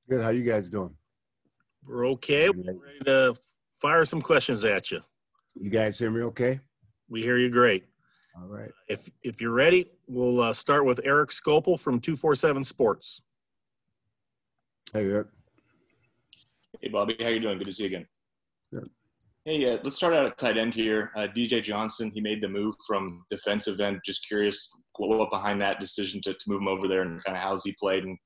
Good. How you guys doing? We're okay. We're ready to fire some questions at you. You guys hear me okay? We hear you great. All right. If you're ready, we'll start with Eric Scopel from 247 Sports. Hey, Eric. Hey, Bobby. How you doing? Good to see you again. Good. Hey, let's start out at tight end here. DJ Johnson, he made the move from defensive end. Just curious what behind that decision to move him over there and kind of how's he played. And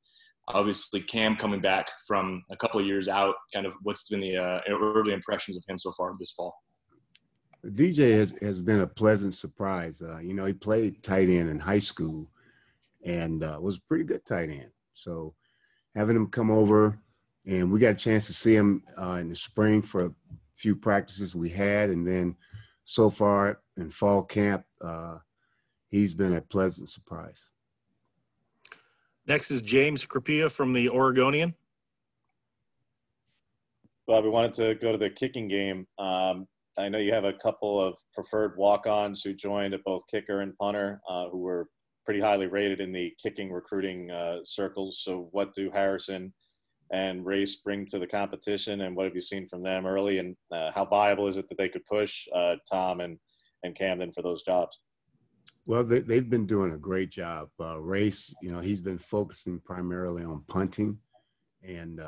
obviously Cam coming back from a couple of years out, kind of what's been the early impressions of him so far this fall? DJ has been a pleasant surprise. He played tight end in high school and was a pretty good tight end. So having him come over, and we got a chance to see him in the spring for a few practices we had. And then so far in fall camp, he's been a pleasant surprise. Next is James Crapia from the Oregonian. Bob, we wanted to go to the kicking game. I know you have a couple of preferred walk-ons who joined at both kicker and punter who were pretty highly rated in the kicking recruiting circles. So what do Harrison and Race bring to the competition, and what have you seen from them early, and how viable is it that they could push Tom and Camden for those jobs? Well, they've been doing a great job. Race, he's been focusing primarily on punting, and,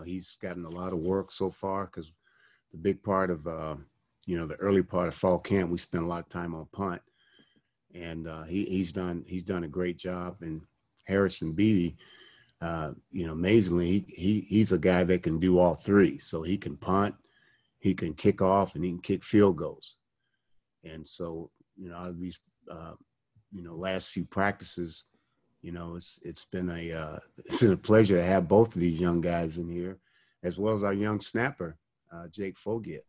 he's gotten a lot of work so far because the big part of, the early part of fall camp, we spent a lot of time on punt, and he's done a great job. And Harrison Beatty, amazingly, he's a guy that can do all three. So he can punt, he can kick off, and he can kick field goals. And so, out of these, last few practices, it's been a pleasure to have both of these young guys in here, as well as our young snapper, Jake Fogiet.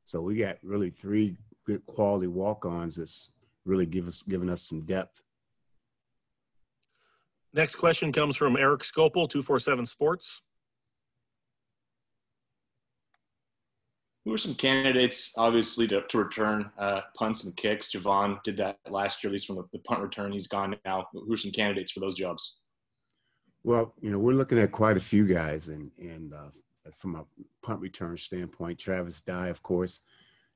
So we got really three good quality walk-ons that's really given us some depth. Next question comes from Eric Scopel, 247 Sports. Who are some candidates, obviously, to return punts and kicks? Javon did that last year, at least from the punt return. He's gone now. Who are some candidates for those jobs? Well, we're looking at quite a few guys, and from a punt return standpoint, Travis Dye, of course,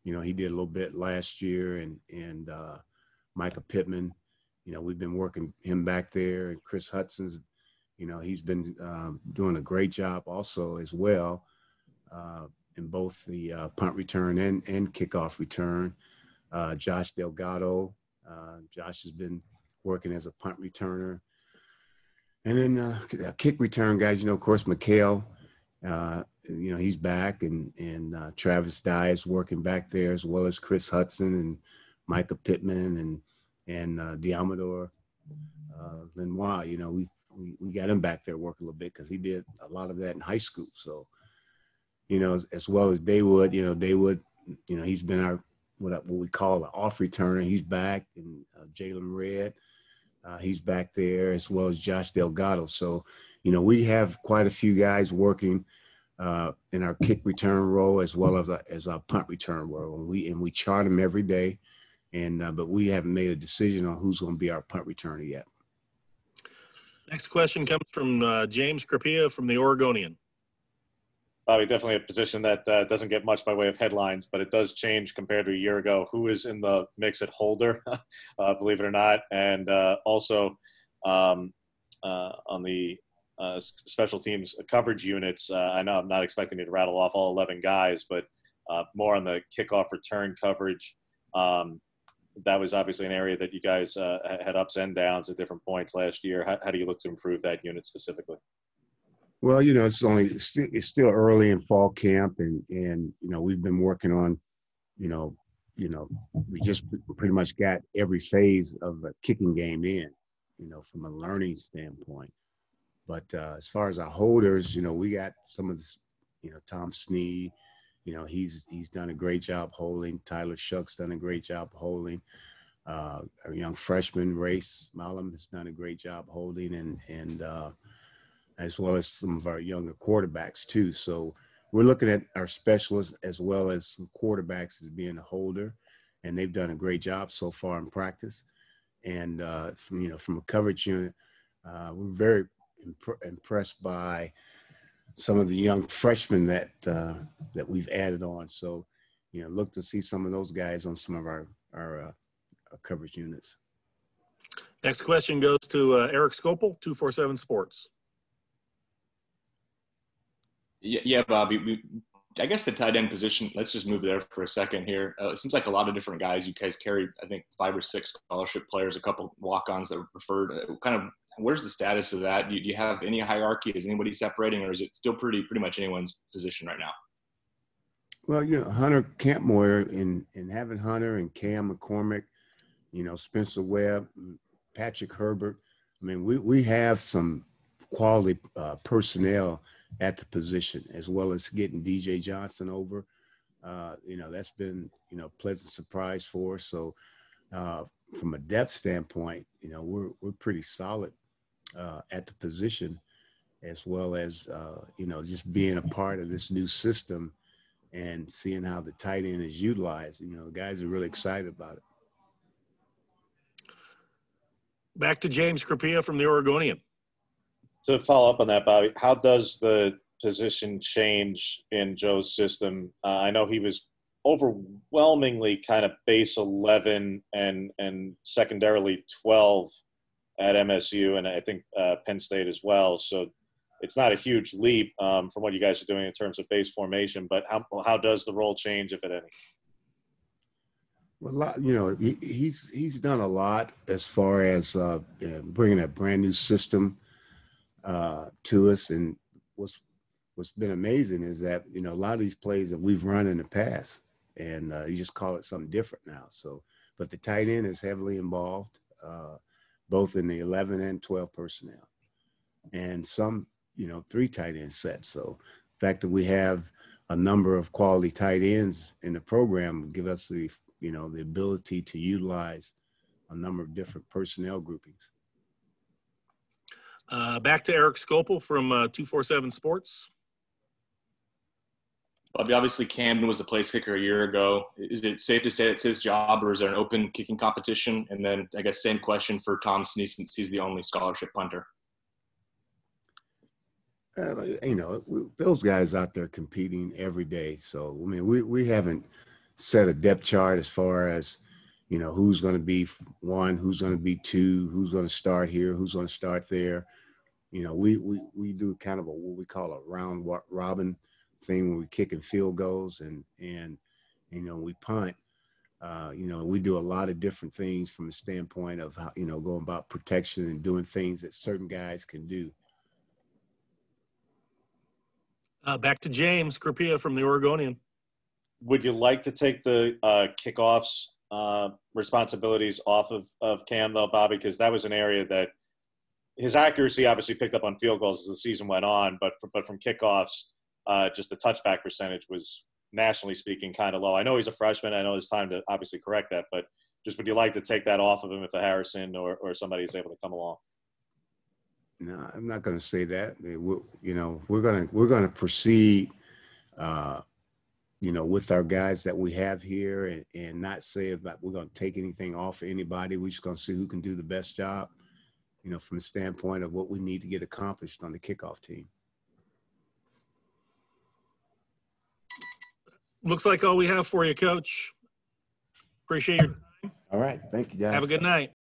he did a little bit last year, and Micah Pittman, we've been working him back there, and Chris Hudson's, he's been doing a great job also as well. In both the punt return and kickoff return. Josh Delgado, Josh has been working as a punt returner. And then kick return guys, of course, McHale, he's back, and Travis Dye is working back there, as well as Chris Hudson and Micah Pittman and Diamador Lenoir. We got him back there working a little bit because he did a lot of that in high school. So, as well as Daywood, Daywood, he's been our, what we call an off returner. He's back, and Jalen Red, he's back there, as well as Josh Delgado. So, we have quite a few guys working in our kick return role as well as our punt return role. And we chart them every day, but we haven't made a decision on who's going to be our punt returner yet. Next question comes from James Crapia from the Oregonian. Bobby, definitely a position that doesn't get much by way of headlines, but it does change compared to a year ago. Who is in the mix at holder, believe it or not? And also on the special teams coverage units, I know I'm not expecting you to rattle off all 11 guys, but more on the kickoff return coverage. That was obviously an area that you guys had ups and downs at different points last year. How do you look to improve that unit specifically? Well, it's still early in fall camp, and we've been working on, we just pretty much got every phase of a kicking game in, from a learning standpoint. But as far as our holders, we got some of this, Tom Sneed, he's done a great job holding. Tyler Shuck's done a great job holding. Our young freshman, Race Malum, has done a great job holding, and as well as some of our younger quarterbacks too. So we're looking at our specialists as well as some quarterbacks as being a holder, and they've done a great job so far in practice. And from a coverage unit, we're very impressed by some of the young freshmen that we've added on. So, look to see some of those guys on some of our coverage units. Next question goes to Eric Scopel, 247 Sports. Yeah, Bobby. I guess the tight end position, let's just move there for a second here. It seems like a lot of different guys. You guys carried, I think, 5 or 6 scholarship players, a couple walk-ons that were preferred. Where's the status of that? Do you have any hierarchy? Is anybody separating, or is it still pretty much anyone's position right now? Well, Hunter Campmoyer and having Hunter and Cam McCormick, Spencer Webb, Patrick Herbert. I mean, we have some quality personnel at the position, as well as getting DJ Johnson over. That's been, a pleasant surprise for us. So from a depth standpoint, we're pretty solid at the position, as well as, just being a part of this new system and seeing how the tight end is utilized. The guys are really excited about it. Back to James Crapia from the Oregonian. To follow up on that, Bobby, how does the position change in Joe's system? I know he was overwhelmingly kind of base 11 and secondarily 12 at MSU, and I think Penn State as well. So it's not a huge leap from what you guys are doing in terms of base formation, but how does the role change, if at any? Well, he's done a lot as far as bringing a brand new system to us. And what's been amazing is that, a lot of these plays that we've run in the past, and you just call it something different now. So, but the tight end is heavily involved, both in the 11 and 12 personnel, and some, 3 tight end sets. So the fact that we have a number of quality tight ends in the program will give us the ability to utilize a number of different personnel groupings. Back to Eric Scopel from 247 Sports. Bobby, obviously Camden was the place kicker a year ago. Is it safe to say it's his job, or is there an open kicking competition? And then I guess same question for Tom Snee, since he's the only scholarship punter. Those guys out there competing every day. So, I mean, we haven't set a depth chart as far as, who's going to be 1, who's going to be 2, who's going to start here, who's going to start there. We do kind of what we call a round robin thing when we're kicking field goals and we punt. We do a lot of different things from the standpoint of how, going about protection and doing things that certain guys can do. Back to James Crapia from the Oregonian. Would you like to take the kickoffs responsibilities off of Cam, though, Bobby? Because that was an area that his accuracy obviously picked up on field goals as the season went on, but from kickoffs, just the touchback percentage was, nationally speaking, kind of low. I know he's a freshman. I know there's time to obviously correct that, but just would you like to take that off of him if a Harrison or somebody is able to come along? No, I'm not going to say that. We're going to proceed, with our guys that we have here and not say about we're going to take anything off of anybody. We're just going to see who can do the best job, from the standpoint of what we need to get accomplished on the kickoff team. Looks like all we have for you, Coach. Appreciate your time. All right. Thank you, guys. Have a good night.